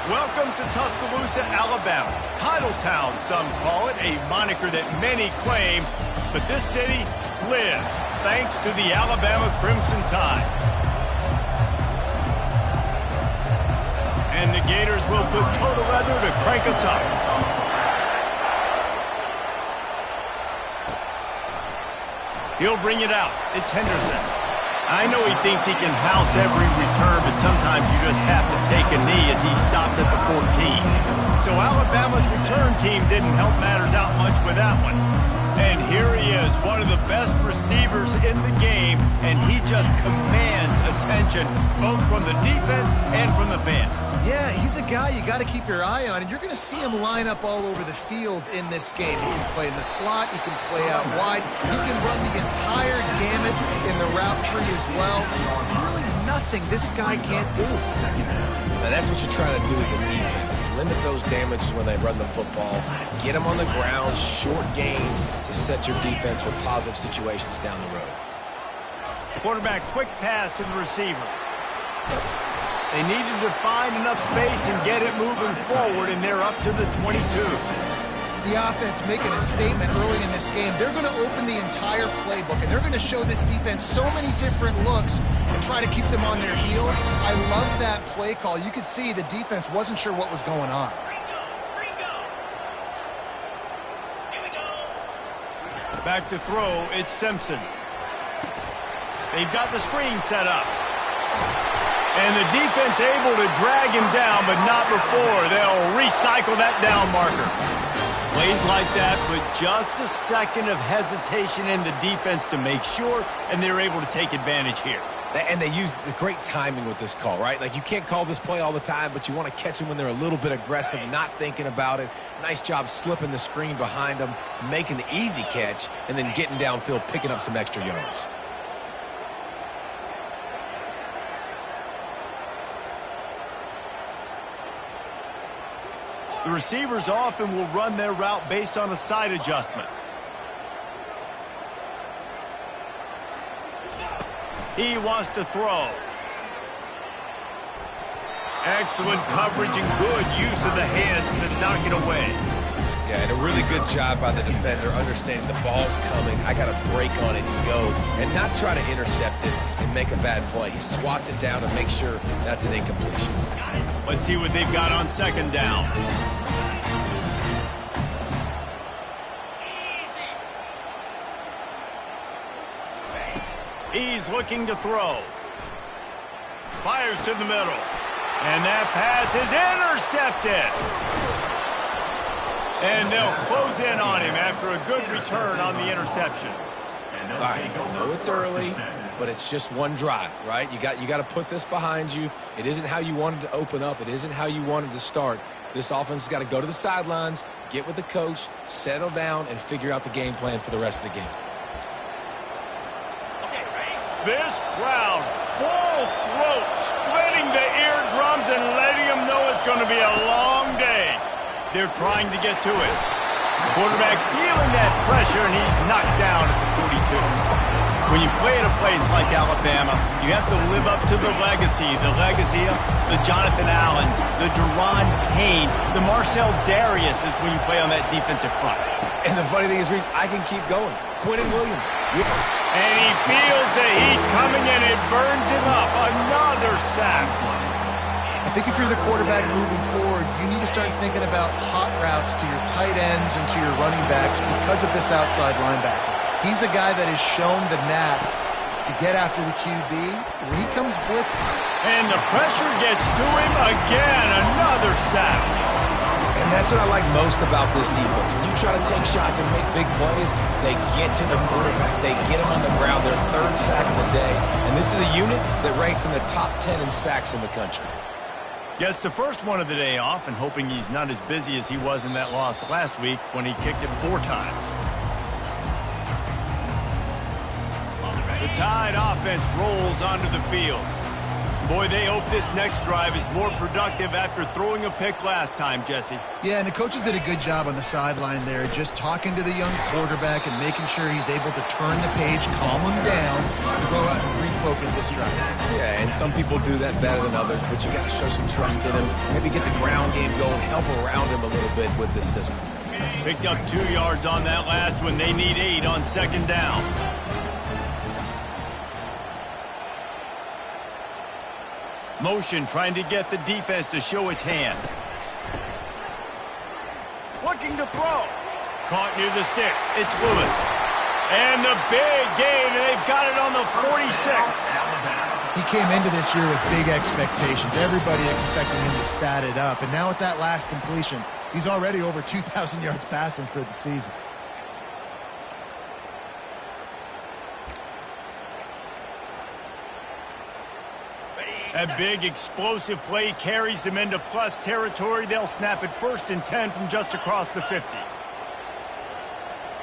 Welcome to Tuscaloosa, Alabama. Title Town, some call it, a moniker that many claim, but this city lives thanks to the Alabama Crimson Tide. And the Gators will put total leather to crank us up. He'll bring it out. It's Henderson. I know he thinks he can house every return, but sometimes you just have to take a knee as he stopped at the 14. So Alabama's return team didn't help matters out much with that one. And here he is, one of the best receivers in the game, and he just commands attention, both from the defense and from the fans. Yeah, he's a guy you got to keep your eye on, and you're going to see him line up all over the field in this game. He can play in the slot, he can play out wide, he can run the entire gamut in the route tree as well. Really nothing this guy can't do. Now that's what you're trying to do as a defense. Limit those damages when they run the football. Get them on the ground, short gains to set your defense for positive situations down the road. Quarterback quick pass to the receiver. They needed to find enough space and get it moving forward, and they're up to the 22. The offense making a statement early in this game. They're going to open the entire playbook, and they're going to show this defense so many different looks and try to keep them on their heels. I love that play call. You could see the defense wasn't sure what was going on. Back to throw, it's Simpson. They've got the screen set up. And the defense able to drag him down, but not before. They'll recycle that down marker. Plays like that, but just a second of hesitation in the defense to make sure, and they're able to take advantage here. And they use the great timing with this call, right? Like, you can't call this play all the time, but you want to catch them when they're a little bit aggressive, not thinking about it. Nice job slipping the screen behind them, making the easy catch, and then getting downfield, picking up some extra yards. The receivers often will run their route based on a side adjustment. He wants to throw. Excellent coverage and good use of the hands to knock it away. Yeah, and a really good job by the defender understanding the ball's coming. I got to break on it and go, and not try to intercept it and make a bad play. He swats it down to make sure that's an incompletion. Let's see what they've got on second down. He's looking to throw. Fires to the middle. And that pass is intercepted. And they'll close in on him after a good return on the interception. All right, I know it's early, but it's just one drive, right? You got to put this behind you. It isn't how you wanted to open up. It isn't how you wanted to start. This offense has got to go to the sidelines, get with the coach, settle down, and figure out the game plan for the rest of the game. This crowd, full throat, splitting the eardrums and letting them know it's going to be a long day. They're trying to get to it. The quarterback feeling that pressure, and he's knocked down at the 42. When you play at a place like Alabama, you have to live up to the legacy of the Jonathan Allens, the Deron Haynes, the Marcel Dariuses when you play on that defensive front. And the funny thing is, Reese, I can keep going. Quentin Williams. And he feels the heat coming, and it burns him up. Another sack. I think if you're the quarterback moving forward, you need to start thinking about hot routes to your tight ends and to your running backs because of this outside linebacker. He's a guy that has shown the knack to get after the QB when he comes blitzing. And the pressure gets to him again. Another sack. And that's what I like most about this defense. When you try to take shots and make big plays, they get to the quarterback. They get him on the ground. Their third sack of the day. And this is a unit that ranks in the top 10 in sacks in the country. Gets the first one of the day off, and hoping he's not as busy as he was in that loss last week when he kicked it 4 times. The Tide offense rolls onto the field. Boy, they hope this next drive is more productive after throwing a pick last time, Jesse. Yeah, and the coaches did a good job on the sideline there, just talking to the young quarterback and making sure he's able to turn the page, calm him down, and go out and refocus this drive. Yeah, and some people do that better than others, but you got to show some trust in him. Maybe get the ground game going, help around him a little bit with this system. Picked up 2 yards on that last one. They need 8 on second down. Motion trying to get the defense to show its hand. Looking to throw. Caught near the sticks. It's Lewis. And the big gain, and they've got it on the 46. He came into this year with big expectations. Everybody expecting him to stat it up. And now with that last completion, he's already over 2,000 yards passing for the season. A big explosive play carries them into plus territory. They'll snap it 1st and 10 from just across the 50.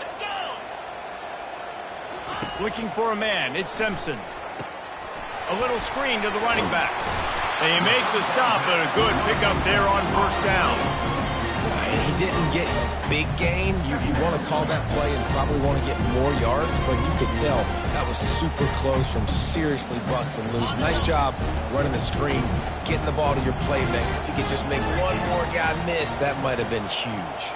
Let's go! Looking for a man. It's Simpson. A little screen to the running back. They make the stop, but a good pickup there on 1st down. He didn't get big gain. You want to call that play and probably want to get more yards, but you could tell that was super close from seriously busting loose. Nice job running the screen, getting the ball to your playmaker. If you could just make one more guy miss, that might have been huge.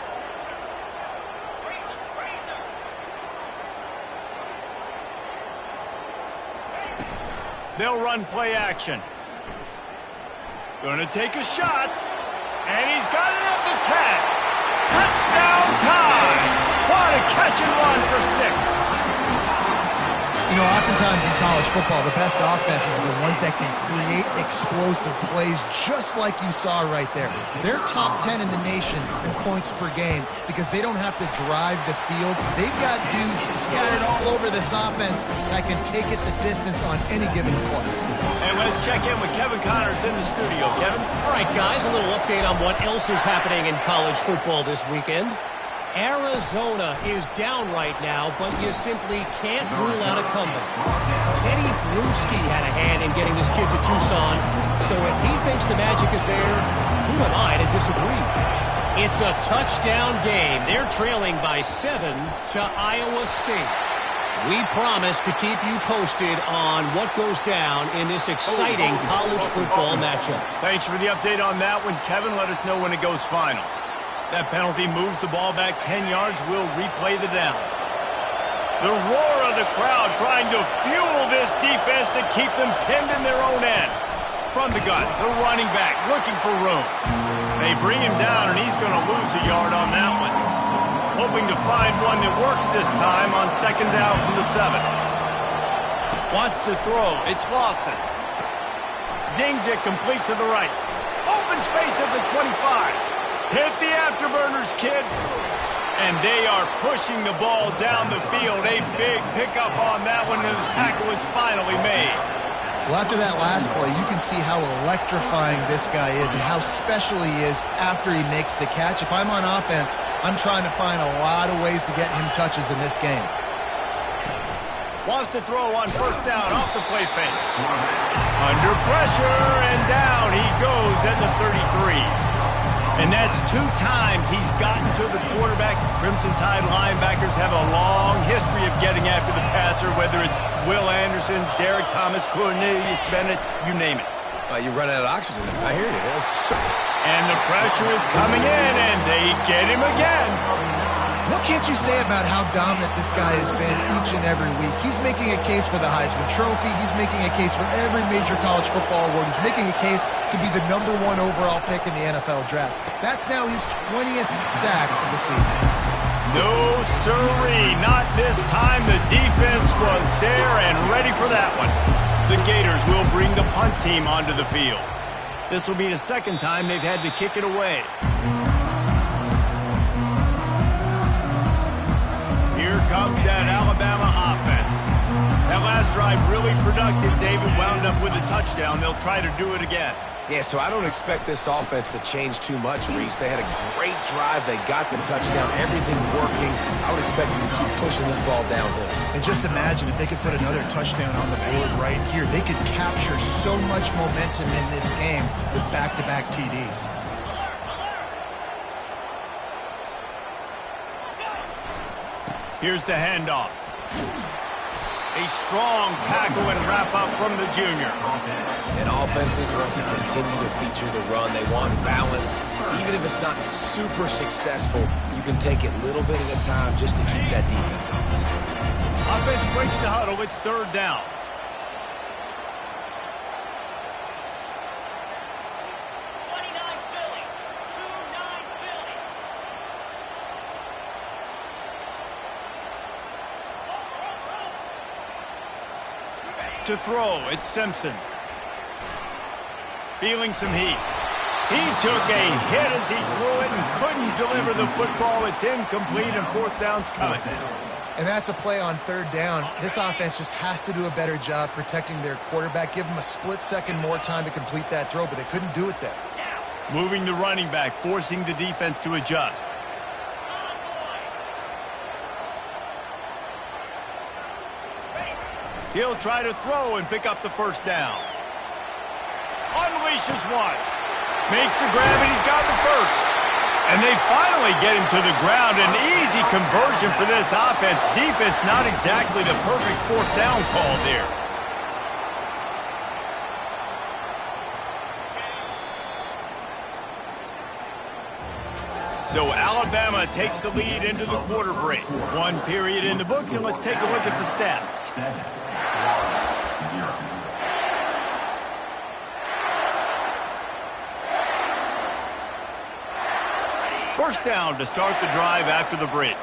They'll run play action. Gonna take a shot. And he's got it at the 10. Touchdown time! What a catch and run for 6. You know, oftentimes in college football, the best offenses are the ones that can create explosive plays just like you saw right there. They're top 10 in the nation in points per game because they don't have to drive the field. They've got dudes scattered all over this offense that can take it the distance on any given play. And let's check in with Kevin Connors in the studio. Kevin? All right, guys, a little update on what else is happening in college football this weekend. Arizona is down right now, but you simply can't rule out a comeback. Teddy Bruschi had a hand in getting this kid to Tucson, so if he thinks the magic is there, who am I to disagree? It's a touchdown game. They're trailing by 7 to Iowa State. We promise to keep you posted on what goes down in this exciting college football matchup. Thanks for the update on that one, Kevin. Let us know when it goes final. That penalty moves the ball back 10 yards. We'll replay the down. The roar of the crowd trying to fuel this defense to keep them pinned in their own end. From the gun, the running back looking for room. They bring him down, and he's going to lose a yard on that one. Hoping to find one that works this time on 2nd down from the 7. Wants to throw. It's Lawson. Zings it complete to the right. Open space at the 25. Hit the afterburners, kid. And they are pushing the ball down the field. A big pickup on that one, and the tackle is finally made. Well, after that last play, you can see how electrifying this guy is and how special he is after he makes the catch. If I'm on offense, I'm trying to find a lot of ways to get him touches in this game. Wants to throw on 1st down off the play fake. Under pressure, and down he goes at the 33. And that's 2 times he's gotten to the quarterback. Crimson Tide linebackers have a long history of getting after the passer, whether it's Will Anderson, Derek Thomas, Cornelius Bennett, you name it. You run out of oxygen. I hear you. And the pressure is coming in, and they get him again. What can't you say about how dominant this guy has been each and every week? He's making a case for the Heisman Trophy. He's making a case for every major college football award. He's making a case to be the #1 overall pick in the NFL draft. That's now his 20th sack of the season. No, sirree, not this time. The defense was there and ready for that one. The Gators will bring the punt team onto the field. This will be the 2nd time they've had to kick it away. Here comes that Alabama offense. That last last drive really productive. David wound up with a touchdown. They'll try to do it again. Yeah, so I don't expect this offense to change too much, Reese. They had a great drive. They got the touchdown. Everything working. I would expect them to keep pushing this ball downhill. And just imagine if they could put another touchdown on the board right here. They could capture so much momentum in this game with back-to-back TDs. Here's the handoff. A strong tackle and wrap-up from the junior. And offenses want to continue to feature the run. They want balance. Even if it's not super successful, you can take it little bit at a time just to keep that defense honest. Offense breaks the huddle. It's third down. To throw, it's Simpson. Feeling some heat. He took a hit as he threw it and couldn't deliver the football. It's incomplete and fourth down's coming. And that's a play on third down. This offense just has to do a better job protecting their quarterback. Give him a split second more time to complete that throw, but they couldn't do it there. Moving the running back, forcing the defense to adjust. He'll try to throw and pick up the first down. Unleashes one. Makes the grab, and he's got the first. And they finally get him to the ground. An easy conversion for this offense. Defense not exactly the perfect fourth down call there. So Alabama takes the lead into the quarter break. One period in the books, and let's take a look at the stats. First down to start the drive after the break.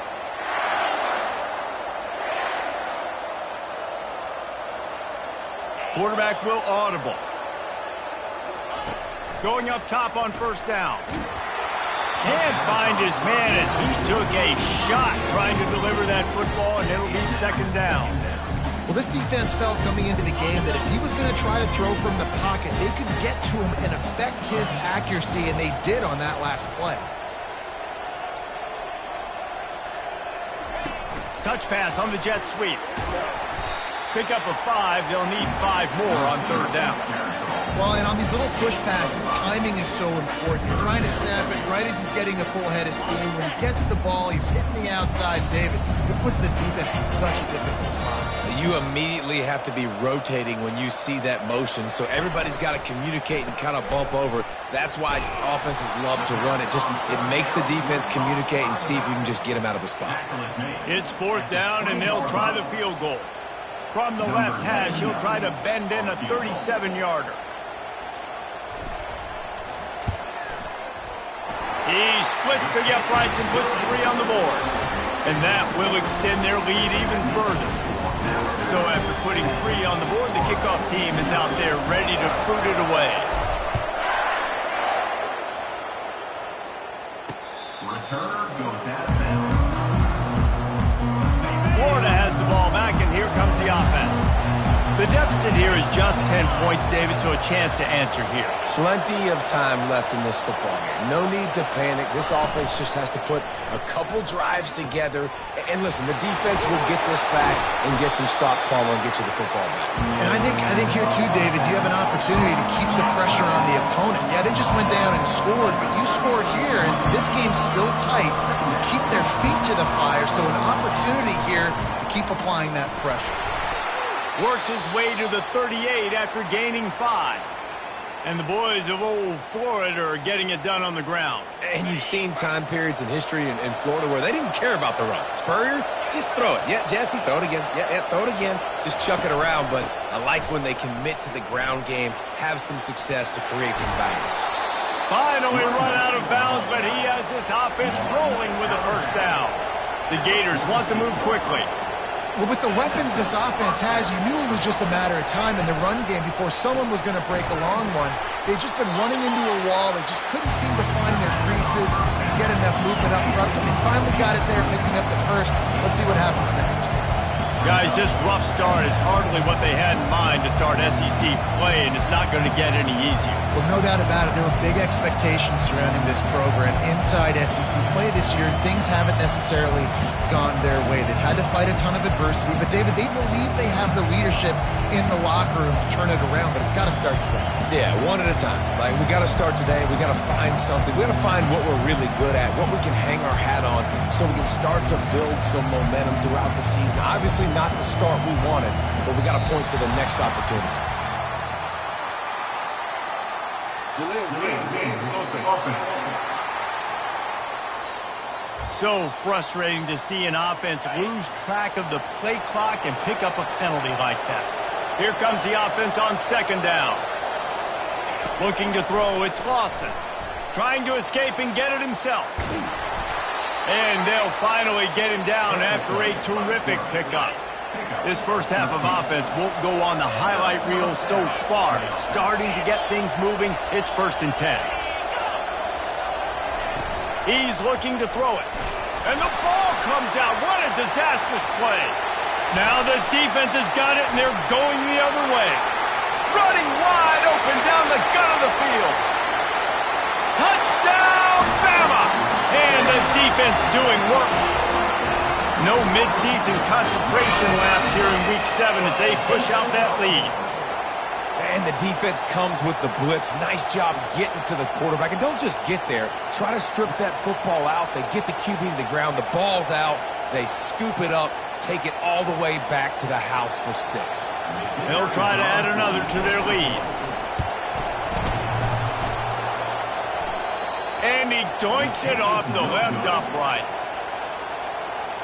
Quarterback will audible. Going up top on first down. Can't find his man as he took a shot trying to deliver that football, and it'll be second down. Well, this defense felt coming into the game that if he was going to try to throw from the pocket, they could get to him and affect his accuracy, and they did on that last play. Touch pass on the jet sweep. Pick up a 5. They'll need 5 more on third down. Well, and on these little push passes, timing is so important. You're trying to snap it right as he's getting a full head of steam. When he gets the ball, he's hitting the outside, David. It puts the defense in such a difficult spot. You immediately have to be rotating when you see that motion, so everybody's got to communicate and kind of bump over. That's why offenses love to run it. It makes the defense communicate and see if you can just get him out of a spot. It's fourth down, and they'll try the field goal. From the left hash, he'll try to bend in a 37-yarder. He splits the uprights and puts 3 on the board. And that will extend their lead even further. So after putting 3 on the board, the kickoff team is out there ready to boot it away. Returner goes out of bounds. Florida has the ball back, and here comes the offense. The deficit here is just 10 points, David, so a chance to answer here. Plenty of time left in this football game. No need to panic. This offense just has to put a couple drives together. And listen, the defense will get this back and get some stops, Palmer, and get you the football back. And I think here too, David, you have an opportunity to keep the pressure on the opponent. Yeah, they just went down and scored, but you scored here, and this game's still tight. You keep their feet to the fire, so an opportunity here to keep applying that pressure. Works his way to the 38 after gaining 5. And the boys of old Florida are getting it done on the ground. And you've seen time periods in history in Florida where they didn't care about the run. Spurrier, just throw it. Yeah, Jesse, throw it again. Yeah, throw it again. Just chuck it around. But I like when they commit to the ground game, have some success to create some balance. Finally run out of bounds, but he has this offense rolling with a first down. The Gators want to move quickly. Well, with the weapons this offense has, you knew it was just a matter of time in the run game before someone was going to break a long one. They've just been running into a wall. They just couldn't seem to find their creases, get enough movement up front, but they finally got it there, picking up the first. Let's see what happens next. Guys, this rough start is hardly what they had in mind to start SEC play, and it's not going to get any easier. Well, no doubt about it. There were big expectations surrounding this program inside SEC play this year. Things haven't necessarily gone their way. They've had to fight a ton of adversity. But, David, they believe they have the leadership in the locker room to turn it around, but it's got to start today. Yeah, one at a time. Like, we got to start today. We got to find something. We got to find what we're really good at, what we can hang our hat on so we can start to build some momentum throughout the season. Obviously not the start we wanted, but we got to point to the next opportunity. So frustrating to see an offense lose track of the play clock and pick up a penalty like that. Here comes the offense on second down. Looking to throw, it's Lawson. Trying to escape and get it himself. And they'll finally get him down after a terrific pickup. This first half of offense won't go on the highlight reel so far. It's starting to get things moving. It's 1st and 10. He's looking to throw it. And the ball comes out. What a disastrous play. Now the defense has got it, and they're going the other way. Running wide open down the gut of the field. Touchdown, Bama! And the defense doing work. No midseason concentration laps here in Week 7 as they push out that lead. And the defense comes with the blitz. Nice job getting to the quarterback. And don't just get there. Try to strip that football out. They get the QB to the ground. The ball's out. They scoop it up, take it all the way back to the house for 6. They'll try to add another to their lead. And he doinks it off the left upright.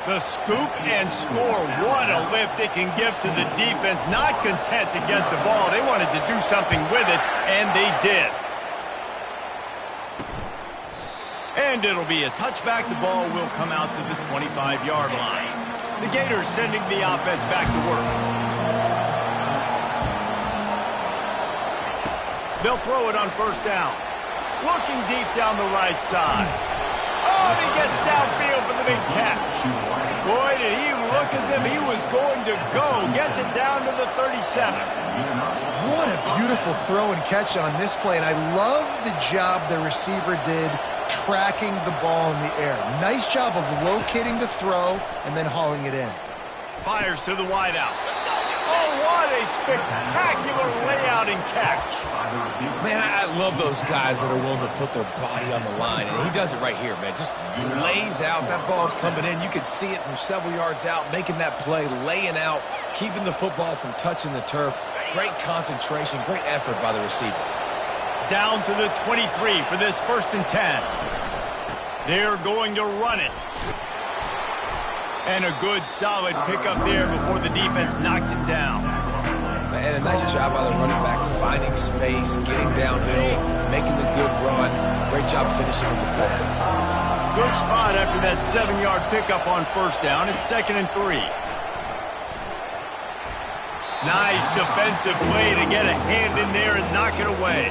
The scoop and score, what a lift it can give to the defense. Not content to get the ball. They wanted to do something with it, and they did. And it'll be a touchback. The ball will come out to the 25-yard line. The Gators sending the offense back to work. They'll throw it on 1st down. Looking deep down the right side. Oh, he gets downfield for the big catch. Boy, did he look as if he was going to go. Gets it down to the 37. What a beautiful throw and catch on this play, and I love the job the receiver did tracking the ball in the air. Nice job of locating the throw and then hauling it in. Fires to the wideout. Oh, what a spectacular layout and catch. Man, I love those guys that are willing to put their body on the line, and he does it right here, man. Just lays out. That ball's coming in. You can see it from several yards out, making that play, laying out, keeping the football from touching the turf. Great concentration, great effort by the receiver. Down to the 23 for this 1st and 10. They're going to run it. And a good, solid pickup there before the defense knocks him down. And a nice job by the running back, finding space, getting downhill, making the good run. Great job finishing with his pads. Good spot after that 7-yard pickup on 1st down. It's 2nd and 3. Nice defensive play to get a hand in there and knock it away.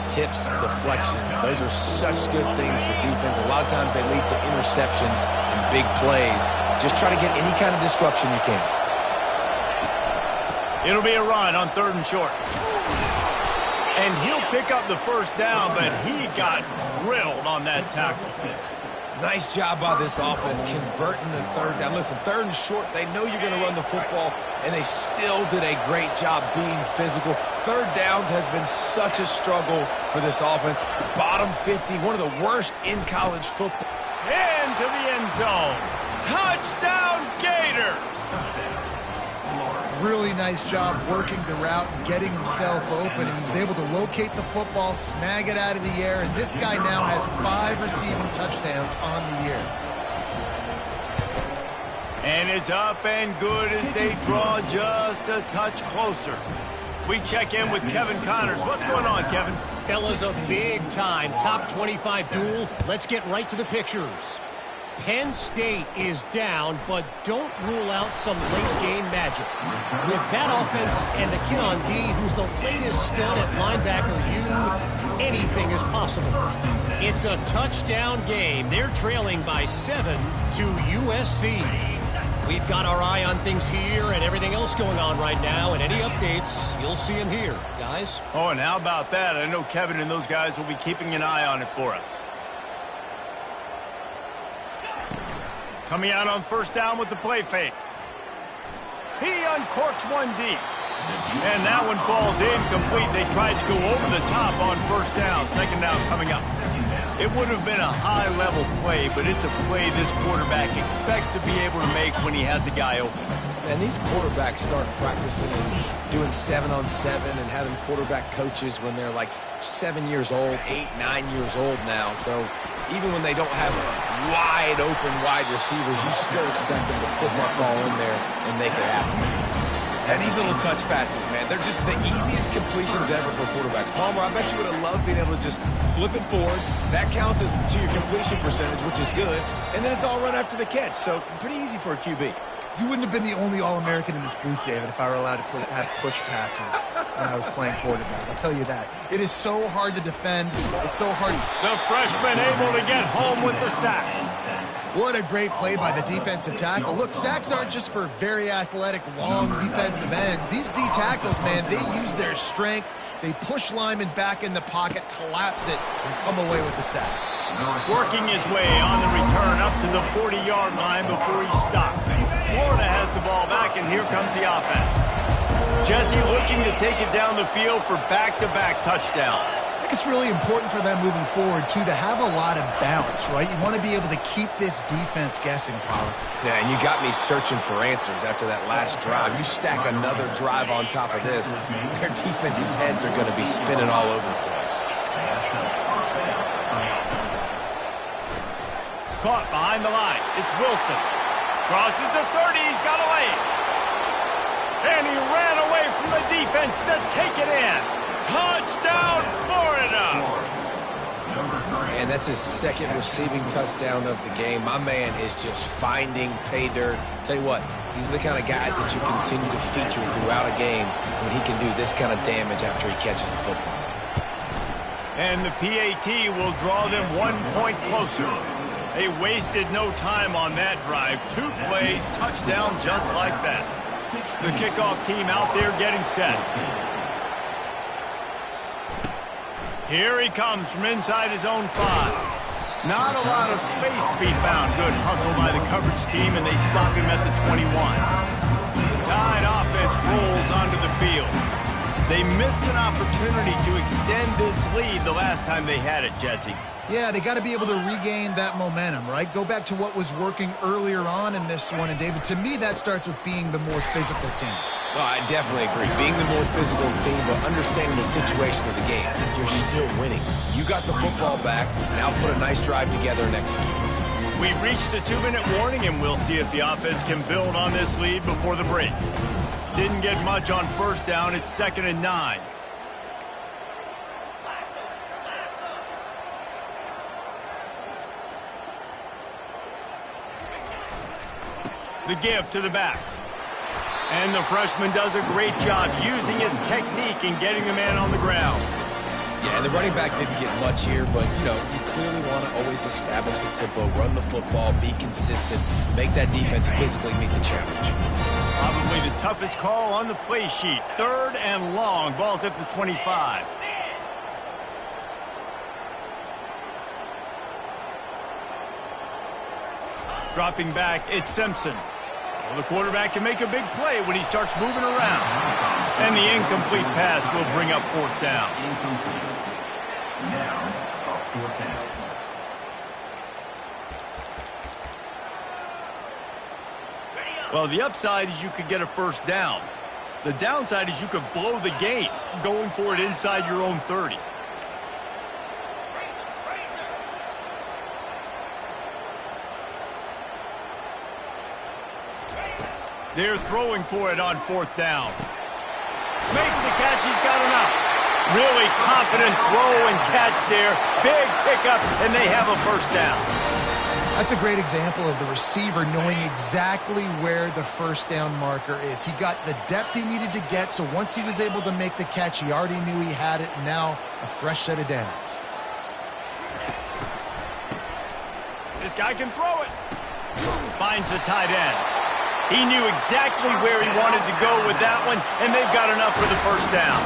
Tips, deflections, those are such good things for defense. A lot of times they lead to interceptions and big plays. Just try to get any kind of disruption you can. It'll be a run on 3rd and short. And he'll pick up the 1st down, but he got drilled on that tackle. Nice job by this offense converting the 3rd down. Listen, 3rd and short, they know you're going to run the football, and they still did a great job being physical. 3rd downs has been such a struggle for this offense. Bottom 50, one of the worst in college football. Into the end zone. Touchdown, Gators! Really nice job working the route and getting himself open. And he was able to locate the football, snag it out of the air, and this guy now has 5 receiving touchdowns on the year. And it's up and good as they draw just a touch closer. We check in with Kevin Connors. What's going on, Kevin? Fellas, a big-time top 25 duel. Let's get right to the pictures. Penn State is down, but don't rule out some late-game magic. With that offense and the kid on D, who's the latest stud at linebacker U, anything is possible. It's a touchdown game. They're trailing by 7 to USC. We've got our eye on things here and everything else going on right now, and any updates, you'll see them here, guys. Oh, and how about that? I know Kevin and those guys will be keeping an eye on it for us. Coming out on first down with the play fake. He uncorks one deep. And that one falls incomplete. They tried to go over the top on first down. Second down coming up. It would have been a high-level play, but it's a play this quarterback expects to be able to make when he has a guy open. And these quarterbacks start practicing and doing 7-on-7 and having quarterback coaches when they're like 7 years old, 8, 9 years old now. So even when they don't have wide open wide receivers, you still expect them to put that ball in there and make it happen. And these little touch passes, man, they're just the easiest completions ever for quarterbacks. Palmer, I bet you would have loved being able to just flip it forward. That counts as to your completion percentage, which is good. And then it's all run after the catch. So pretty easy for a QB. You wouldn't have been the only All-American in this booth, David, if I were allowed to have push passes when I was playing quarterback. I'll tell you that. It is so hard to defend. It's so hard. The freshman able to get home with the sack. What a great play by the defensive tackle. Look, sacks aren't just for very athletic, long defensive ends. These D tackles, man, they use their strength. They push linemen back in the pocket, collapse it, and come away with the sack. Working his way on the return up to the 40-yard line before he stops. Florida has the ball back, and here comes the offense. Jesse looking to take it down the field for back-to-back touchdowns. I think it's really important for them moving forward, too, to have a lot of balance, right? You want to be able to keep this defense guessing, Pollard. Yeah, and you got me searching for answers after that last drive. You stack another drive on top of this, their defense's heads are going to be spinning all over the place. Caught behind the line. It's Wilson. Crosses the 30. He's got a lane. And he ran away from the defense to take it in. Touchdown, Florida! And that's his second receiving touchdown of the game. My man is just finding pay dirt. Tell you what, these are the kind of guys that you continue to feature throughout a game when he can do this kind of damage after he catches the football. And the PAT will draw them 1 point closer. They wasted no time on that drive. 2 plays, touchdown just like that. The kickoff team out there getting set. Here he comes from inside his own 5. Not a lot of space to be found. Good hustle by the coverage team, and they stop him at the 21. The Tide offense rolls onto the field. They missed an opportunity to extend this lead the last time they had it, Jesse. Yeah, they got to be able to regain that momentum, right? Go back to what was working earlier on in this one. And, David, to me, that starts with being the more physical team. Well, I definitely agree. Being the more physical team, but understanding the situation of the game. You're still winning. You got the football back. Now put a nice drive together and execute. We've reached the 2-minute warning, and we'll see if the offense can build on this lead before the break. Didn't get much on first down. It's 2nd and 9. The give to the back. And the freshman does a great job using his technique and getting the man on the ground. Yeah, and the running back didn't get much here, but, you know, you clearly want to always establish the tempo, run the football, be consistent, make that defense physically meet the challenge. Probably the toughest call on the play sheet. 3rd and long. Ball's at the 25. Dropping back, it's Simpson. Well, the quarterback can make a big play when he starts moving around. And the incomplete pass will bring up 4th down. Now, 4th down. Well, the upside is you could get a first down. The downside is you could blow the game going for it inside your own 30. They're throwing for it on 4th down. Makes the catch. He's got enough. Really confident throw and catch there. Big pickup, and they have a first down. That's a great example of the receiver knowing exactly where the first down marker is. He got the depth he needed to get, so once he was able to make the catch, he already knew he had it, and now a fresh set of downs. This guy can throw it. Finds the tight end. He knew exactly where he wanted to go with that one, and they've got enough for the first down.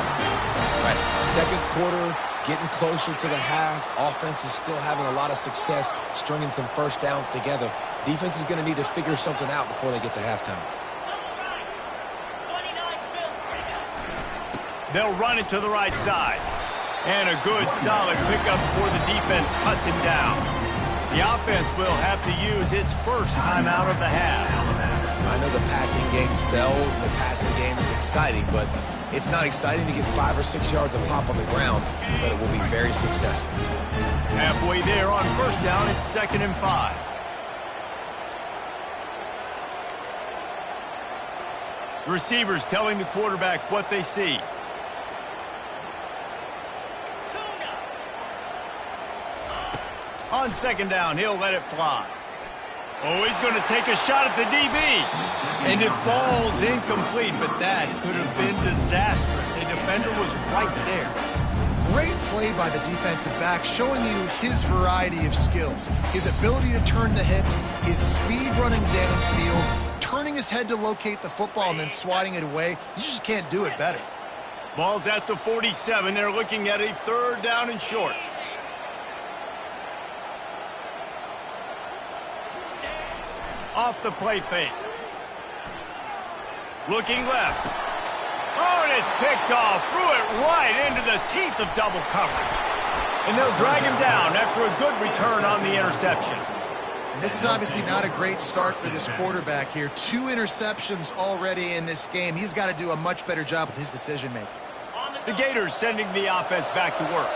Right, second quarter, getting closer to the half. Offense is still having a lot of success stringing some first downs together. Defense is going to need to figure something out before they get to halftime. They'll run it to the right side. And a good, solid pickup before the defense cuts him down. The offense will have to use its first timeout of the half. I know the passing game sells and the passing game is exciting, but it's not exciting to get 5 or 6 yards of pop on the ground, but it will be very successful. Halfway there on first down, it's 2nd and 5. Receivers telling the quarterback what they see. On 2nd down, he'll let it fly. Oh, he's going to take a shot at the DB. And it falls incomplete, but that could have been disastrous. A defender was right there. Great play by the defensive back, showing you his variety of skills. His ability to turn the hips, his speed running downfield, turning his head to locate the football and then swatting it away. You just can't do it better. Ball's at the 47. They're looking at a 3rd down and short. Off the play fake. Looking left. Oh, and it's picked off. Threw it right into the teeth of double coverage. And they'll drag him down after a good return on the interception. And this is obviously not a great start for this quarterback here. 2 interceptions already in this game. He's got to do a much better job with his decision-making. The Gators sending the offense back to work.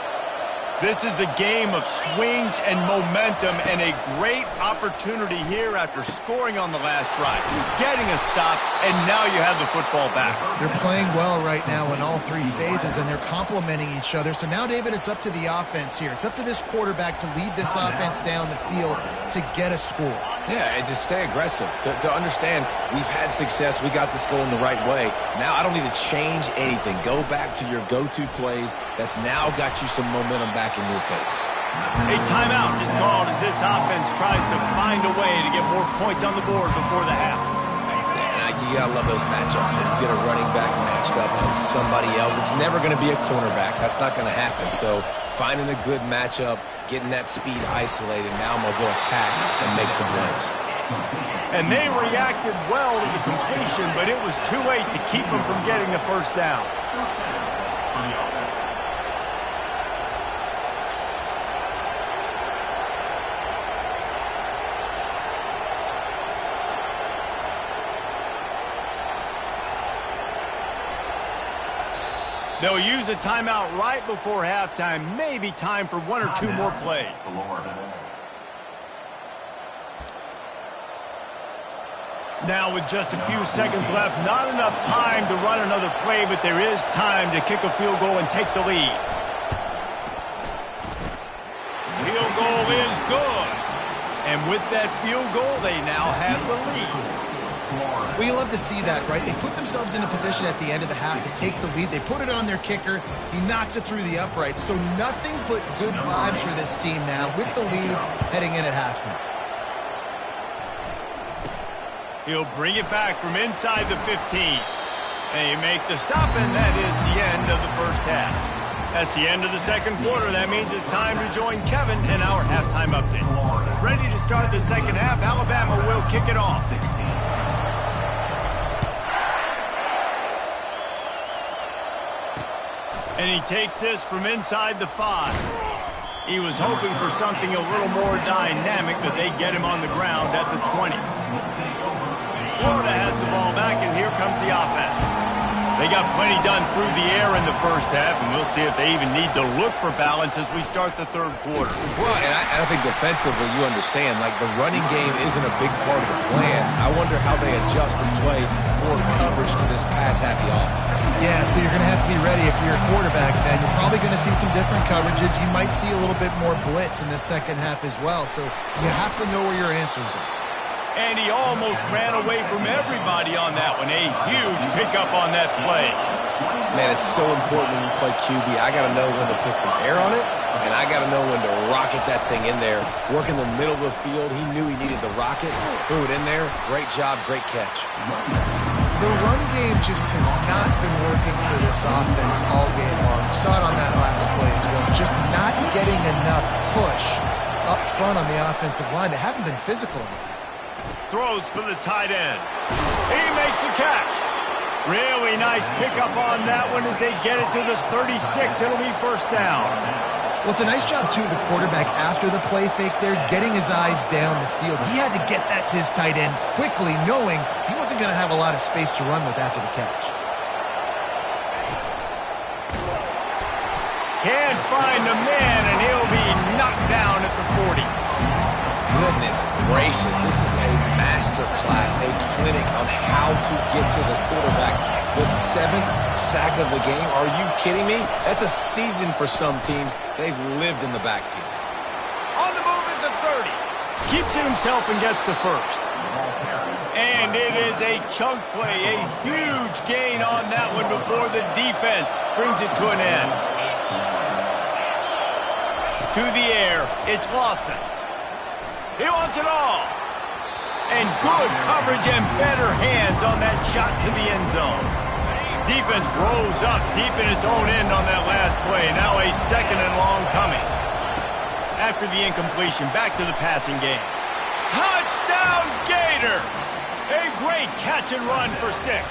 This is a game of swings and momentum and a great opportunity here after scoring on the last drive. Getting a stop, and now you have the football back. They're playing well right now in all 3 phases, and they're complementing each other. So now, David, it's up to the offense here. It's up to this quarterback to lead this offense down the field to get a score. Yeah, and to stay aggressive, to understand we've had success, we got this going the right way. Now I don't need to change anything. Go back to your go-to plays. That's now got you some momentum back in your favor. A timeout is called as this offense tries to find a way to get more points on the board before the half. And you gotta love those matchups. When you get a running back matched up on somebody else, it's never going to be a cornerback. That's not going to happen. So finding a good matchup, getting that speed isolated, now I'm going to go attack and make some plays. And they reacted well to the completion, but it was too late to keep them from getting the first down. They'll use a timeout right before halftime. Maybe time for 1 or 2 more plays. Now with just a few seconds left, not enough time to run another play, but there is time to kick a field goal and take the lead. Field goal is good. And with that field goal, they now have the lead. Well, you love to see that, right? They put themselves in a position at the end of the half to take the lead. They put it on their kicker. He knocks it through the uprights. So nothing but good vibes for this team now with the lead heading in at halftime. He'll bring it back from inside the 15. They make the stop, and that is the end of the first half. That's the end of the second quarter. That means it's time to join Kevin in our halftime update. Ready to start the second half. Alabama will kick it off. And he takes this from inside the 5. He was hoping for something a little more dynamic, but they get him on the ground at the 20. Florida has the ball back, and here comes the offense. They got plenty done through the air in the first half, and we'll see if they even need to look for balance as we start the third quarter. Well, and I think defensively, you understand, like the running game isn't a big part of the plan. I wonder how they adjust and play more coverage to this pass-happy offense. Yeah, so you're going to have to be ready if you're a quarterback, then. You're probably going to see some different coverages. You might see a little bit more blitz in the second half as well, so you have to know where your answers are. And he almost ran away from everybody on that one. A huge pickup on that play. Man, it's so important when you play QB. I got to know when to put some air on it and I got to know when to rocket that thing in there. Work in the middle of the field. He knew he needed the rocket, threw it in there. Great job, great catch. The run game just has not been working for this offense all game long. We saw it on that last play as well. Just not getting enough push up front on the offensive line. They haven't been physical enough. Throws for the tight end. He makes the catch. Really nice pickup on that one as they get it to the 36. It'll be first down. Well, it's a nice job, too, of the quarterback after the play fake there, getting his eyes down the field. He had to get that to his tight end quickly, knowing he wasn't going to have a lot of space to run with after the catch. Can't find the man, and he'll be knocked down at the 40. Goodness gracious, this is a master class, a clinic on how to get to the quarterback. The 7th sack of the game. Are you kidding me? That's a season for some teams. They've lived in the backfield. On the move at the 30. Keeps it himself and gets the first. And it is a chunk play, a huge gain on that one before the defense brings it to an end. To the air, it's Lawson. He wants it all. And good coverage and better hands on that shot to the end zone. Defense rose up deep in its own end on that last play. Now a 2nd and long coming. After the incompletion, back to the passing game. Touchdown Gators! A great catch and run for 6.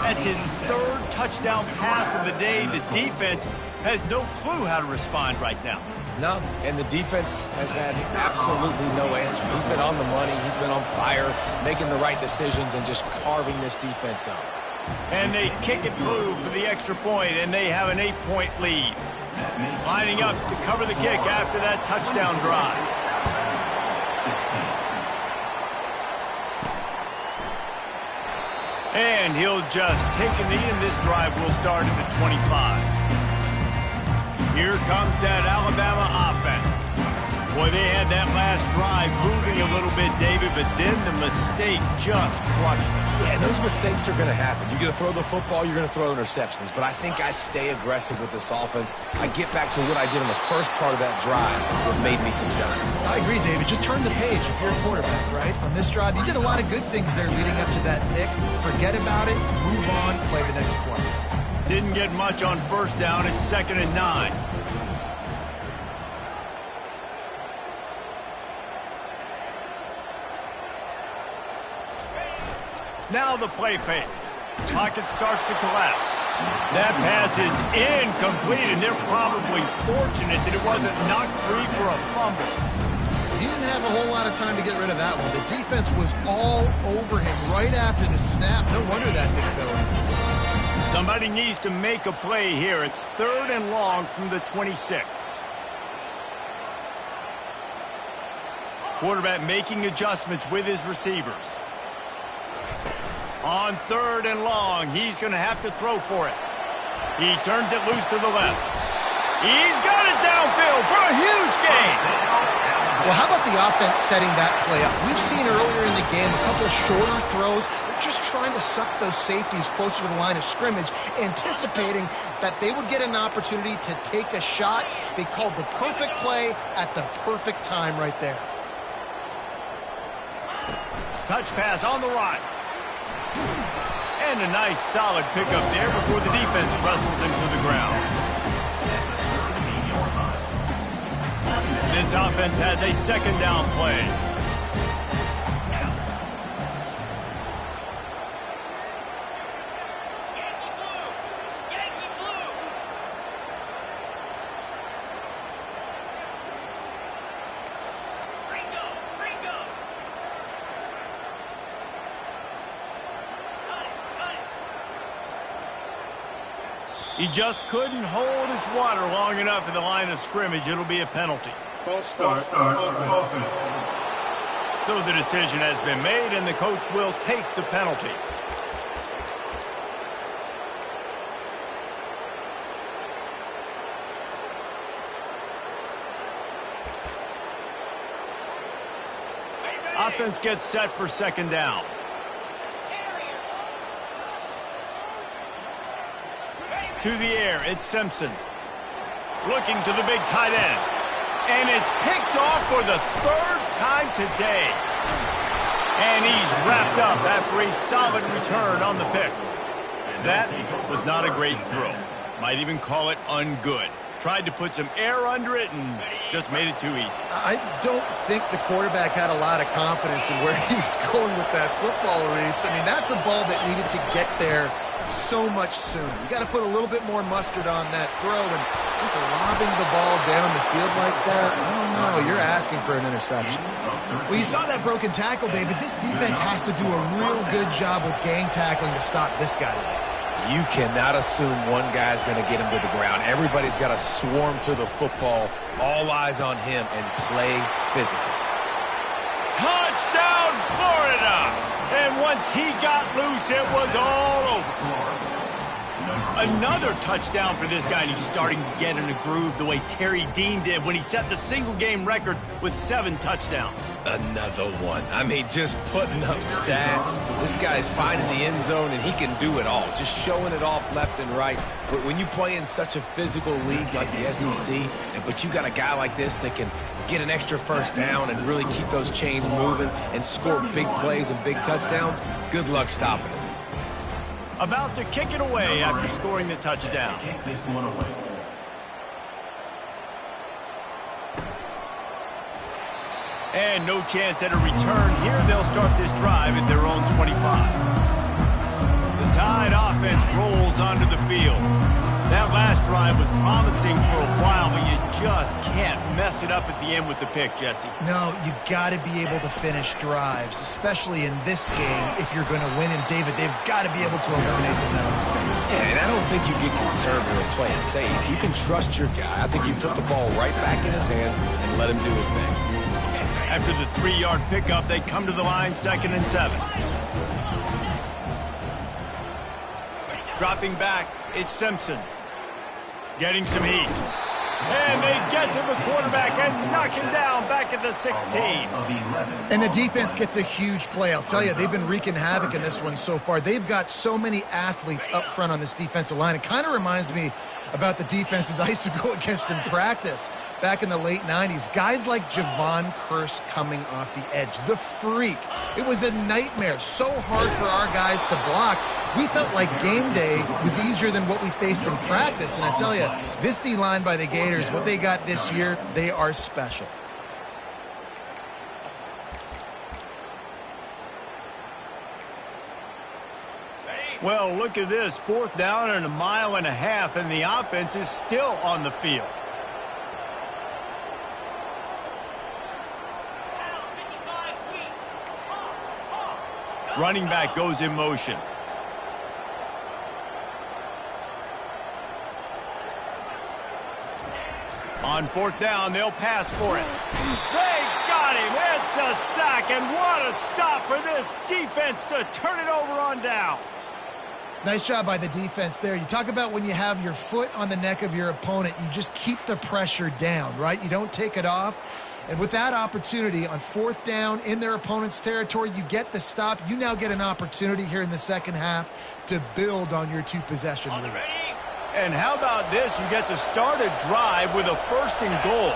That's his 3rd touchdown pass of the day. The defense has no clue how to respond right now. No, and the defense has had absolutely no answer. He's been on the money. He's been on fire, making the right decisions and just carving this defense up. And they kick it through for the extra point, and they have an 8-point lead. Lining up to cover the kick after that touchdown drive. And he'll just take a knee, and this drive will start at the 25. Here comes that Alabama offense. Boy, they had that last drive moving a little bit, David, but then the mistake just crushed them. Yeah, those mistakes are going to happen. You're going to throw the football, you're going to throw interceptions. But I think I stay aggressive with this offense. I get back to what I did in the first part of that drive that made me successful. I agree, David. Just turn the page if you're a quarterback, right? On this drive, you did a lot of good things there leading up to that pick. Forget about it, move on, play the next play. Didn't get much on first down. It's 2nd and 9. Now the play fake. Pocket starts to collapse. That pass is incomplete, and they're probably fortunate that it wasn't knocked free for a fumble. He didn't have a whole lot of time to get rid of that one. The defense was all over him right after the snap. No wonder that thing fell in. Somebody needs to make a play here. It's 3rd and long from the 26. Quarterback making adjustments with his receivers. On 3rd and long, he's going to have to throw for it. He turns it loose to the left. He's got it downfield for a huge gain. Well, how about the offense setting that play up? We've seen earlier in the game a couple shorter throws. They're just trying to suck those safeties closer to the line of scrimmage, anticipating that they would get an opportunity to take a shot. They called the perfect play at the perfect time right there. Touch pass on the right. And a nice solid pickup there before the defense wrestles him to the ground. This offense has a 2nd down play. He just couldn't hold his water long enough in the line of scrimmage. It'll be a penalty. False start. So the decision has been made, and the coach will take the penalty. Offense gets set for 2nd down. To the air, it's Simpson. looking to the big tight end. And it's picked off for the third time today. And he's wrapped up after a solid return on the pick. That was not a great throw. Might even call it ungood. Tried to put some air under it and just made it too easy. I don't think the quarterback had a lot of confidence in where he was going with that football, Reese. I mean, that's a ball that needed to get there so much sooner. You got to put a little bit more mustard on that throw, and just lobbing the ball down the field like that, I don't know. You're asking for an interception. Well, you saw that broken tackle, David. This defense has to do a real good job with gang tackling to stop this guy. You cannot assume one guy's going to get him to the ground. Everybody's got to swarm to the football, all eyes on him, and play physical. Touchdown, Florida! And once he got loose, it was all over. Another touchdown for this guy, and he's starting to get in a groove the way Terry Dean did when he set the single-game record with 7 touchdowns. Another one. I mean, just putting up stats. This guy's finding the end zone, and he can do it all, just showing it off left and right. But when you play in such a physical league like the SEC, but you got a guy like this that can get an extra first down and really keep those chains moving and score big plays and big touchdowns, good luck stopping him. About to kick it away after scoring the touchdown. Kick this one away. And no chance at a return here. They'll start this drive at their own 25. The Tide offense rolls onto the field. That last drive was promising for a while, but you just can't mess it up at the end with the pick, Jesse. No, you got to be able to finish drives, especially in this game if you're going to win. And, David, they've got to be able to eliminate the mental mistakes. Yeah, and I don't think you get conservative and play it safe. You can trust your guy. I think you put the ball right back in his hands and let him do his thing. After the 3-yard pickup, they come to the line, 2nd and 7. Dropping back, it's Simpson. Getting some heat. And they get to the quarterback and knock him down back at the 16. And the defense gets a huge play. I'll tell you, they've been wreaking havoc in this one so far. They've got so many athletes up front on this defensive line. It kind of reminds me about the defenses I used to go against in practice back in the late 90s. Guys like Javon Curse coming off the edge. The freak. It was a nightmare. So hard for our guys to block. We felt like game day was easier than what we faced in practice. And I tell you, this D-line by the Gators, what they got this year, they are special. Well, look at this. 4th down and 1.5 miles, and the offense is still on the field. Running back goes in motion. On 4th down, they'll pass for it. They got him. It's a sack, and what a stop for this defense to turn it over on downs. Nice job by the defense there. You talk about when you have your foot on the neck of your opponent, you just keep the pressure down, right? You don't take it off. And with that opportunity on 4th down in their opponent's territory, you get the stop. You now get an opportunity here in the second half to build on your 2-possession lead. And how about this? You get to start a drive with a 1st and goal.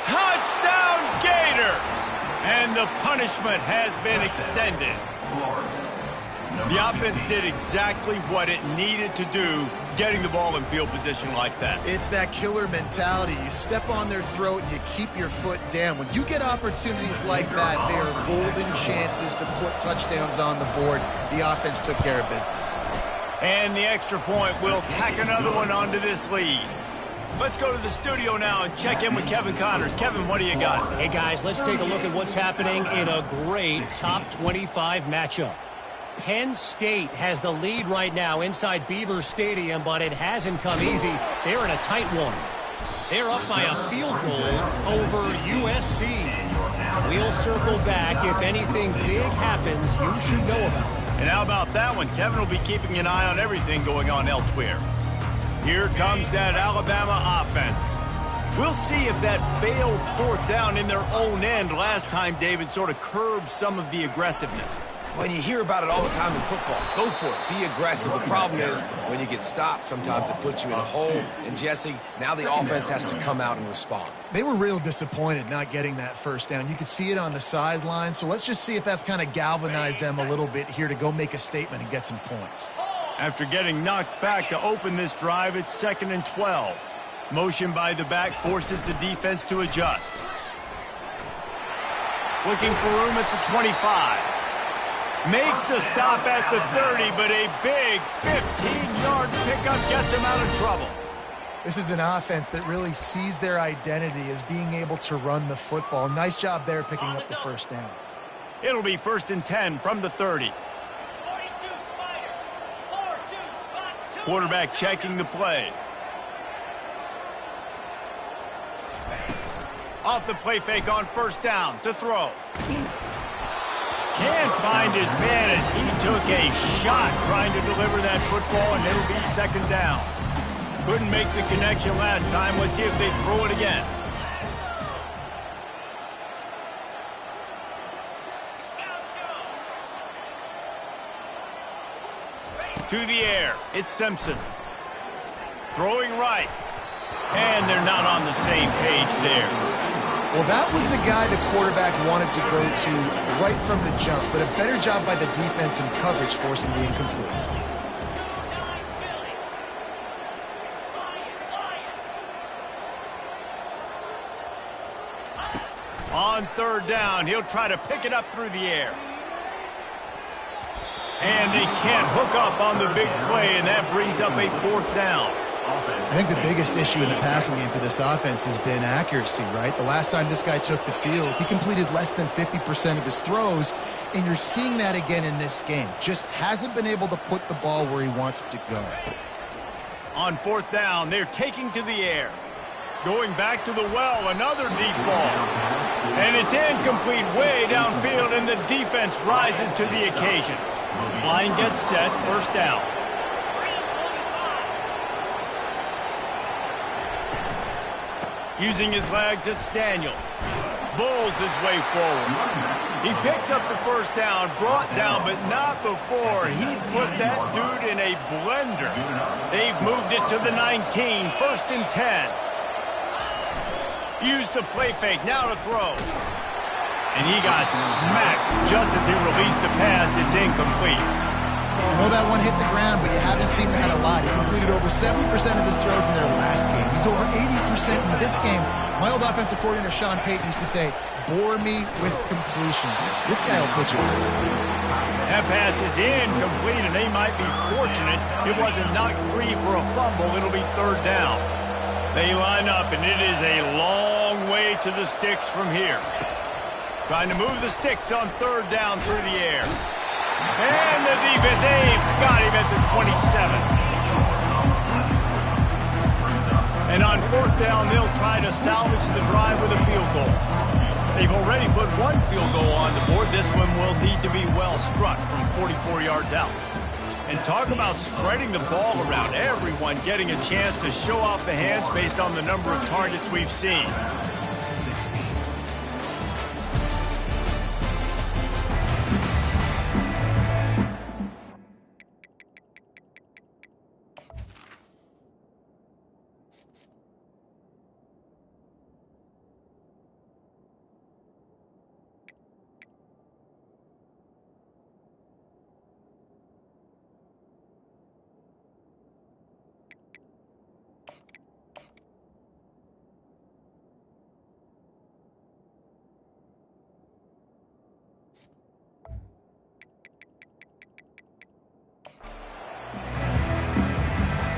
Touchdown Gators! And the punishment has been extended. The offense did exactly what it needed to do, getting the ball in field position like that. It's that killer mentality. You step on their throat and you keep your foot down. When you get opportunities like that, they are golden chances to put touchdowns on the board. The offense took care of business. And the extra point will tack another one onto this lead. Let's go to the studio now and check in with Kevin Connors. Kevin, what do you got? Hey, guys, let's take a look at what's happening in a great top 25 matchup. Penn State has the lead right now inside Beaver Stadium, but it hasn't come easy. They're in a tight one. They're up by a field goal over USC. We'll circle back. If anything big happens, you should know about it. And how about that one? Kevin will be keeping an eye on everything going on elsewhere. Here comes that Alabama offense. We'll see if that failed 4th down in their own end last time, David, sort of curbed some of the aggressiveness. Well, you hear about it all the time in football. Go for it. Be aggressive. The problem is when you get stopped, sometimes it puts you in a hole. And, Jesse, now the offense has to come out and respond. They were real disappointed not getting that first down. You could see it on the sideline. So let's just see if that's kind of galvanized them a little bit here to go make a statement and get some points. After getting knocked back to open this drive, it's 2nd and 12. Motion by the back forces the defense to adjust. Looking for room at the 25. Makes the stop at the 30, but a big 15-yard pickup gets him out of trouble. This is an offense that really sees their identity as being able to run the football. Nice job there picking up the first down. It'll be 1st and 10 from the 30. Quarterback checking the play. Off the play fake on 1st down to throw. Can't find his man as he took a shot trying to deliver that football, and it'll be 2nd down. Couldn't make the connection last time. Let's see if they throw it again. To the air. It's Simpson. Throwing right. And they're not on the same page there. Well, that was the guy the quarterback wanted to go to right from the jump, but a better job by the defense in coverage forcing the incomplete. On 3rd down, he'll try to pick it up through the air. And they can't hook up on the big play, and that brings up a 4th down. I think the biggest issue in the passing game for this offense has been accuracy, right? The last time this guy took the field, he completed less than 50% of his throws, and you're seeing that again in this game. Just hasn't been able to put the ball where he wants it to go. On 4th down, they're taking to the air. Going back to the well, another deep ball. And it's incomplete way downfield, and the defense rises to the occasion. Line gets set, 1st down. Using his legs, it's Daniels. Bulls his way forward. He picks up the 1st down, brought down, but not before he put that dude in a blender. They've moved it to the 19, 1st and 10. Used the play fake, now to throw. And he got smacked just as he released the pass. It's incomplete. I know that one hit the ground, but you haven't seen that a lot. He completed over 70% of his throws in their last game. He's over 80% in this game. My old offensive coordinator, Sean Payton, used to say, bore me with completions. This guy will put you to sleep. That pass is incomplete, and they might be fortunate it wasn't knocked free for a fumble. It'll be 3rd down. They line up, and it is a long way to the sticks from here. Trying to move the sticks on 3rd down through the air. And the defense, they've got him at the 27. And on 4th down, they'll try to salvage the drive with a field goal. They've already put one field goal on the board. This one will need to be well struck from 44 yards out. And talk about spreading the ball around. Everyone getting a chance to show off the hands based on the number of targets we've seen.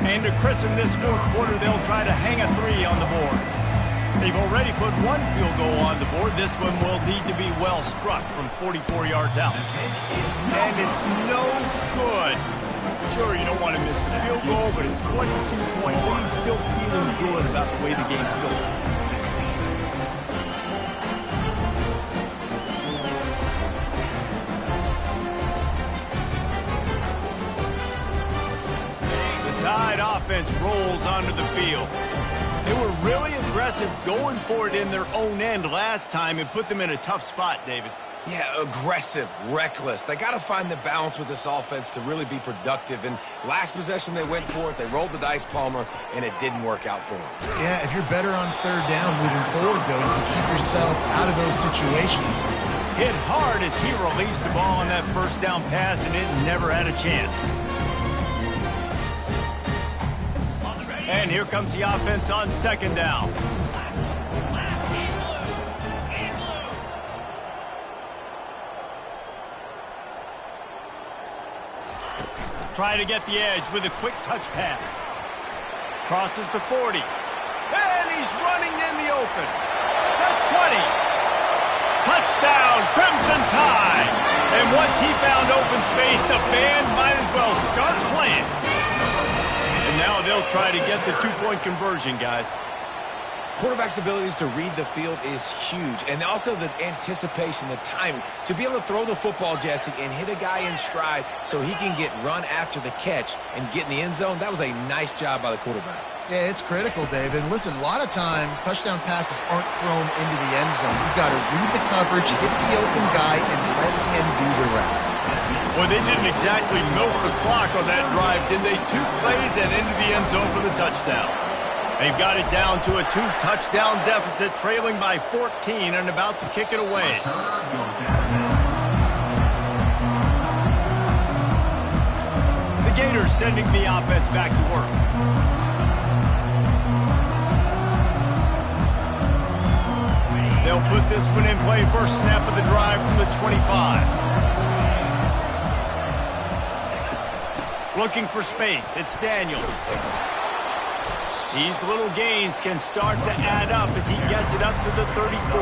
And to christen this 4th quarter, they'll try to hang a 3 on the board. They've already put one field goal on the board. This one will need to be well struck from 44 yards out. And it's no good. Sure, you don't want to miss the field goal, but it's 22-point lead, still feeling good about the way the game's going. Tide offense rolls onto the field. They were really aggressive going for it in their own end last time and put them in a tough spot, David. Yeah, aggressive, reckless. They got to find the balance with this offense to really be productive. And last possession they went for it. They rolled the dice, Palmer, and it didn't work out for them. Yeah, if you're better on third down moving forward, though, you can keep yourself out of those situations. Hit hard as he released the ball on that first down pass, and it never had a chance. And here comes the offense on second down. Try to get the edge with a quick touch pass. Crosses to 40. And he's running in the open. That's 20. Touchdown, Crimson Tide. And once he found open space, the band might as well start playing. And now they'll try to get the two-point conversion, guys. Quarterback's abilities to read the field is huge, and also the anticipation, the timing. To be able to throw the football, Jesse, and hit a guy in stride so he can get run after the catch and get in the end zone, that was a nice job by the quarterback. Yeah, it's critical, David. And listen, a lot of times touchdown passes aren't thrown into the end zone. You've got to read the coverage, hit the open guy, and let him do the rest. Well, they didn't exactly milk the clock on that drive, did they? 2 plays and into the end zone for the touchdown. They've got it down to a 2-touchdown deficit, trailing by 14 and about to kick it away. The Gators sending the offense back to work. They'll put this one in play first snap of the drive from the 25. Looking for space, it's Daniels. These little gains can start to add up as he gets it up to the 34.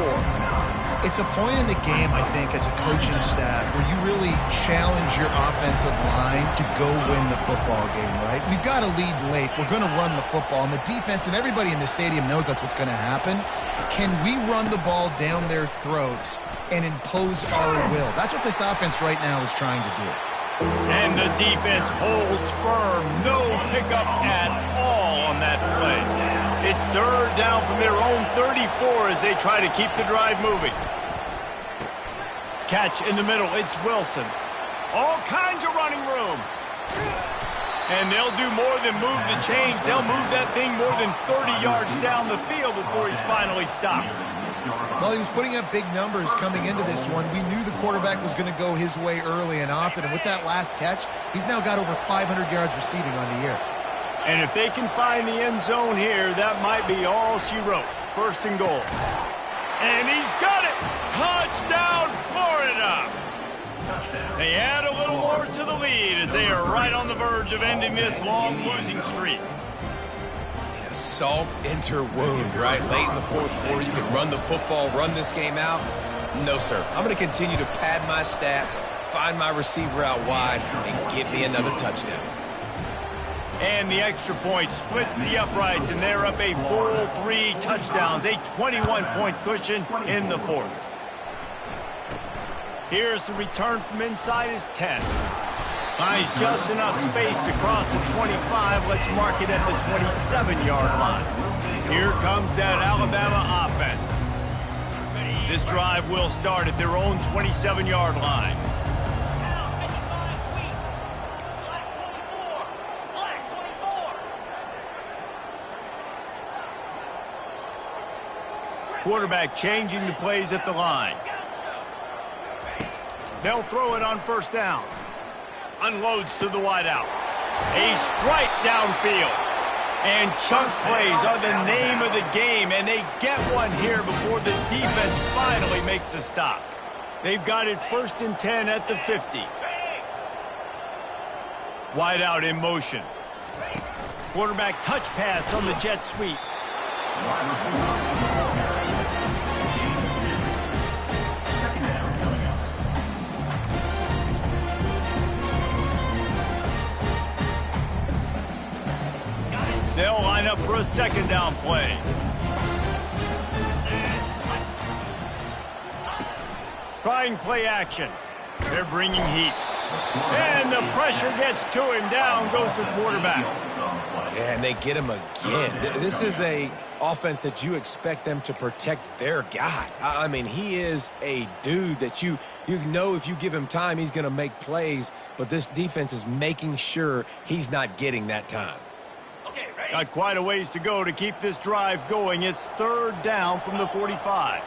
It's a point in the game, I think, as a coaching staff where you really challenge your offensive line to go win the football game, right? We've got to lead late. We're going to run the football. And the defense and everybody in the stadium knows that's what's going to happen. Can we run the ball down their throats and impose our will? That's what this offense right now is trying to do. And the defense holds firm. No pickup at all on that play. It's third down from their own 34 as they try to keep the drive moving. Catch in the middle. It's Wilson. All kinds of running room. And they'll do more than move the chains. They'll move that thing more than 30 yards down the field before he's finally stopped. Well, he was putting up big numbers coming into this one. We knew the quarterback was going to go his way early and often. And with that last catch, he's now got over 500 yards receiving on the year. And if they can find the end zone here, that might be all she wrote. First and goal. And he's got it! Touchdown, Florida! They add a little more to the lead as they are right on the verge of ending this long losing streak. Yeah, salt enter wound, right? Late in the fourth quarter, you can run the football, run this game out. No, sir. I'm going to continue to pad my stats, find my receiver out wide, and give me another touchdown. And the extra point splits the uprights, and they're up a full 3 touchdowns, a 21-point cushion in the fourth. Here's the return from inside his 10. Finds just enough space to cross the 25. Let's mark it at the 27-yard line. Here comes that Alabama offense. This drive will start at their own 27-yard line. Quarterback changing the plays at the line. They'll throw it on first down. Unloads to the wideout. A strike downfield. And chunk plays are the name of the game, and they get one here before the defense finally makes the stop. They've got it first and 10 at the 50. Wideout in motion. Quarterback touch pass on the jet sweep. They'll line up for a second down play. Trying play action. They're bringing heat. And the pressure gets to him. Down goes the quarterback. Yeah, and they get him again. This is a offense that you expect them to protect their guy. I mean, he is a dude that you know if you give him time, he's going to make plays, but this defense is making sure he's not getting that time. Got quite a ways to go to keep this drive going. It's 3rd down from the 45.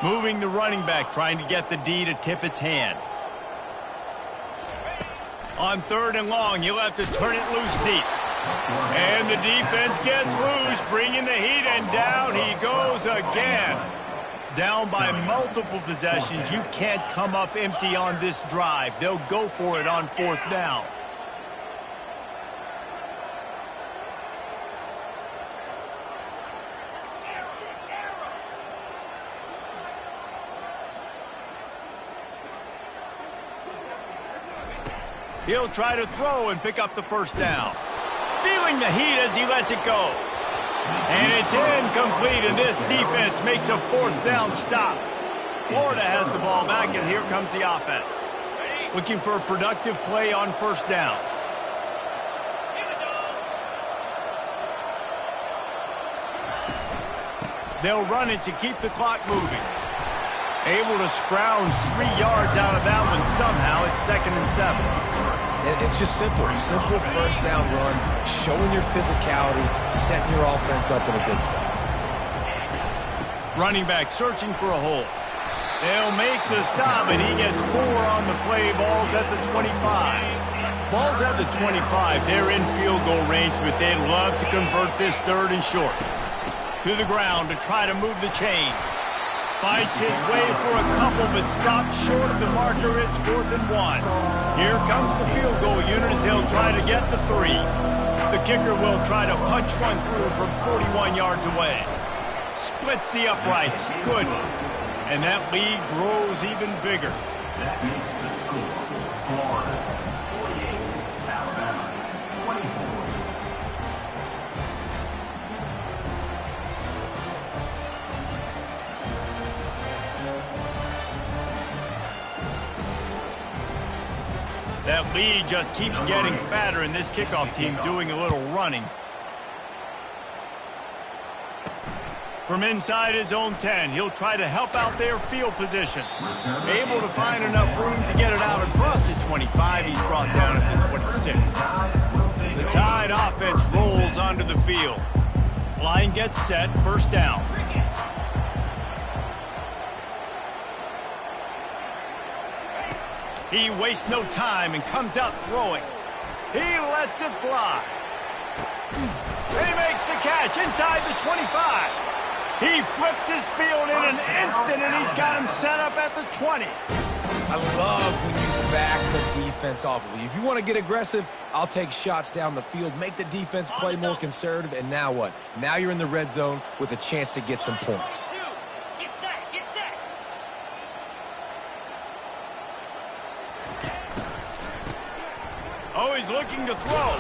Moving the running back, trying to get the D to tip its hand. On 3rd and long, he'll have to turn it loose deep. And the defense gets loose, bringing the heat, and down he goes again. Down by multiple possessions. You can't come up empty on this drive. They'll go for it on 4th down. He'll try to throw and pick up the 1st down. Feeling the heat as he lets it go. And it's incomplete, and this defense makes a 4th down stop. Florida has the ball back, and here comes the offense. Looking for a productive play on 1st down. They'll run it to keep the clock moving. Able to scrounge 3 yards out of that one somehow. It's 2nd and 7. It's just simple 1st down run, showing your physicality, setting your offense up in a good spot. Running back searching for a hole. They'll make the stop, and he gets 4 on the play. Ball's at the 25. Ball's at the 25. They're in field goal range, but they'd love to convert this 3rd and short. To the ground to try to move the chains. Fights his way for a couple, but stopped short of the marker. It's 4th and 1. Here comes the field goal unit as he'll try to get the 3. The kicker will try to punch one through from 41 yards away. Splits the uprights. Good. And that lead grows even bigger. That makes the score Florida 48, Alabama 24. That lead just keeps getting fatter, and this kickoff team doing a little running. From inside his own 10, he'll try to help out their field position. Able to find enough room to get it out across the 25. He's brought down at the 26. The Tide offense rolls onto the field. Line gets set, 1st down. He wastes no time and comes out throwing. He lets it fly. And he makes the catch inside the 25. He flips his field in an instant, and he's got him set up at the 20. I love when you back the defense off of you. If you want to get aggressive, I'll take shots down the field, make the defense play more conservative, and now what? Now you're in the red zone with a chance to get some points. Get set, get set. Oh, he's looking to throw.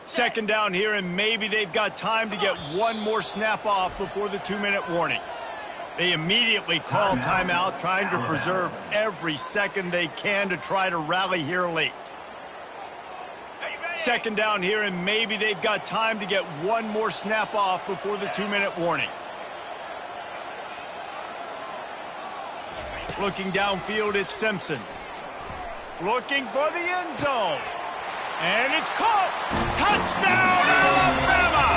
Second down here, and maybe they've got time to get one more snap off before the 2-minute warning. They immediately call timeout, trying to preserve every second they can to try to rally here late. Second down here, and maybe they've got time to get one more snap off before the 2-minute warning. Looking downfield, it's Simpson. Looking for the end zone. And it's caught! Touchdown, Alabama!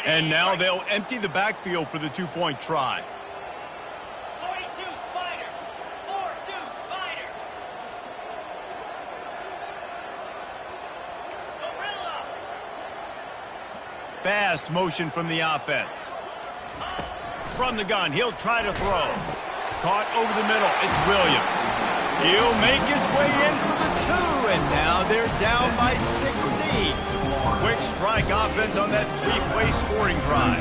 And now they'll empty the backfield for the two-point try. 42 Spider. 4-2 Spider. Gorilla. Fast motion from the offense. From the gun, he'll try to throw. Caught over the middle, it's Williams. He'll make his way in for the two, and now they're down by 16. Quick strike offense on that three-play scoring drive.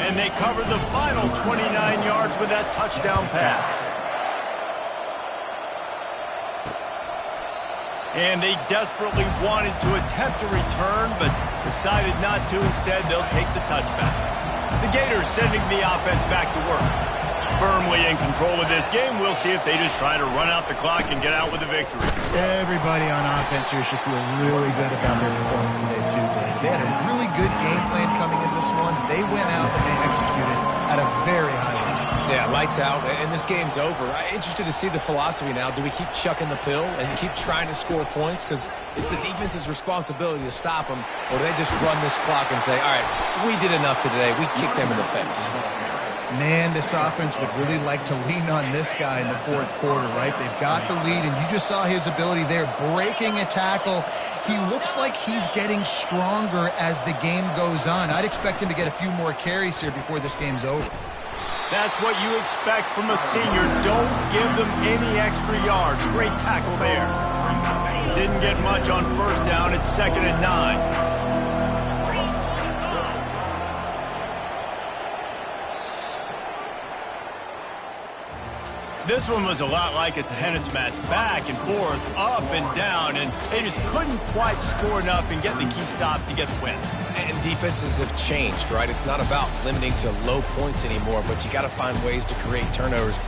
And they covered the final 29 yards with that touchdown pass. And they desperately wanted to attempt a return, but decided not to. Instead, they'll take the touchback. The Gators sending the offense back to work. Firmly in control of this game. We'll see if they just try to run out the clock and get out with a victory. Everybody on offense here should feel really good about their performance today, too, David. They had a really good game plan coming into this one. They went out and they executed at a very high level. Yeah, lights out, and this game's over. I'm interested to see the philosophy now. Do we keep chucking the pill and keep trying to score points? Because it's the defense's responsibility to stop them. Or do they just run this clock and say, all right, we did enough today. We kicked them in the face. Man, this offense would really like to lean on this guy in the fourth quarter, right? They've got the lead, and you just saw his ability there, breaking a tackle. He looks like he's getting stronger as the game goes on. I'd expect him to get a few more carries here before this game's over. That's what you expect from a senior. Don't give them any extra yards. Great tackle there. Didn't get much on first down. It's 2nd and 9. This one was a lot like a tennis match, back and forth, up and down, and they just couldn't quite score enough and get the key stop to get the win. And defenses have changed, right? It's not about limiting to low points anymore, but you got to find ways to create turnovers.